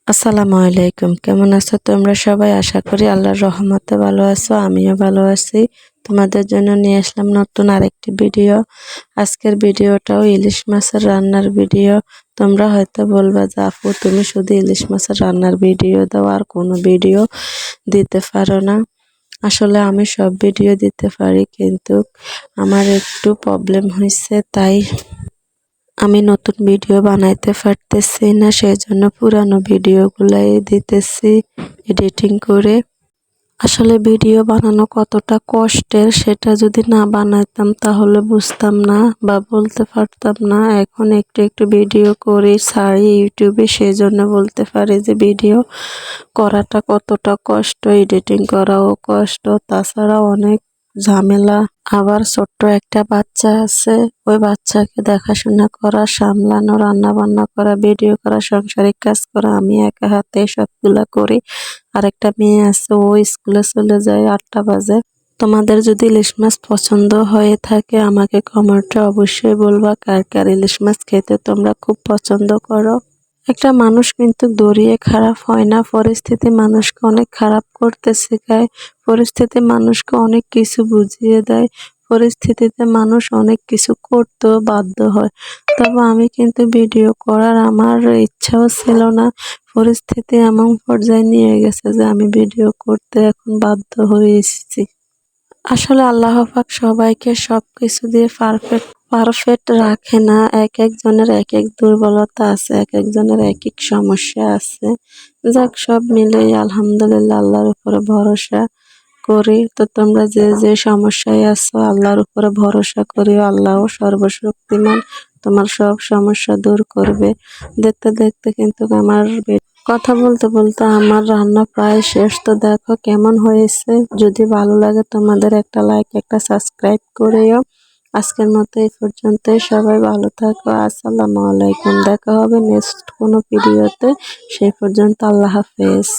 আসসালামু আলাইকুম। কেমন আছো তোমরা সবাই? আশা করি আল্লাহর রহমতে ভালো আছো। আমিও ভালো আছি। তোমাদের জন্য নিয়ে আসলাম নতুন আরেকটি ভিডিও। আজকের ভিডিওটাও ইলিশ মাছের রান্নার ভিডিও। তোমরা হয়তো বলবা যে আপু তুমি শুধু ইলিশ মাছের রান্নার ভিডিও দাও, আর কোনো ভিডিও দিতে পারো না। আসলে আমি সব ভিডিও দিতে পারি, কিন্তু আমার একটু প্রবলেম হয়েছে, তাই আমি নতুন ভিডিও বানাইতে পারতেছি না। সেজন্য পুরানো ভিডিওগুলাই দিতেছি এডিটিং করে। আসলে ভিডিও বানানো কতটা কষ্টের সেটা যদি না বানাইতাম তাহলে বুঝতাম না বা বলতে পারতাম না। এখন একটু একটু ভিডিও করে ছাড়ি ইউটিউবে, সেজন্য বলতে পারি যে ভিডিও করাটা কতটা কষ্ট, এডিটিং করাও কষ্ট, তাছাড়া অনেক ঝামেলা। আবার ছোট্ট একটা বাচ্চা আছে, ওই বাচ্চাকে দেখাশোনা করা, সামলানো, রান্না বান্না করা, ভিডিও করা, সাংসারিক কাজ করা, আমি একা হাতে সবগুলা করি। আর একটা মেয়ে আছে, ও স্কুলে চলে যায় 8টা বাজে। তোমাদের যদি ইলিশ মাছ পছন্দ হয়ে থাকে আমাকে কমেন্টে অবশ্যই বলবা কার কার ইলিশ মাছ খেতে তোমরা খুব পছন্দ করো। একটা মানুষ কিন্তু দড়িয়ে খারাপ হয় না, পরিস্থিতি মানুষকে অনেক খারাপ করতে শেখায়, পরিস্থিতি মানুষকে অনেক কিছু বুঝিয়ে দেয়, পরিস্থিতিতে মানুষ অনেক কিছু করতেও বাধ্য হয়। তবে আমি কিন্তু ভিডিও করার আমার ইচ্ছাও ছিল না, পরিস্থিতি এমন পর্যায়ে নিয়ে গেছে যে আমি ভিডিও করতে এখন বাধ্য হয়ে এসেছি। আসলে আল্লাহ পাক সবাইকে সবকিছু দিয়ে পারফেক্ট রাখে না। এক একজনের এক এক দুর্বলতা আছে, এক একজনের এক এক সমস্যা আছে। যাক, সব মিলেই আলহামদুলিল্লাহ আল্লাহর উপরে ভরসা করি। তো তোমরা যে যে সমস্যায় আছো আল্লাহর উপরে ভরসা করিও, আল্লাহ সর্বশক্তিমান, তোমার সব সমস্যা দূর করবে। দেখতে দেখতে কিন্তু আমার কথা বলতে বলতে আমার রান্না প্রায় শেষ। তো দেখো কেমন হয়েছে। যদি ভালো লাগে তোমাদের একটা লাইক, একটা সাবস্ক্রাইব করেও। আজকের মতো এই পর্যন্তই। সবাই ভালো থাকো। আসসালামু আলাইকুম। দেখা হবে নেক্সট কোনো ভিডিওতে। সেই পর্যন্ত আল্লাহ হাফেজ।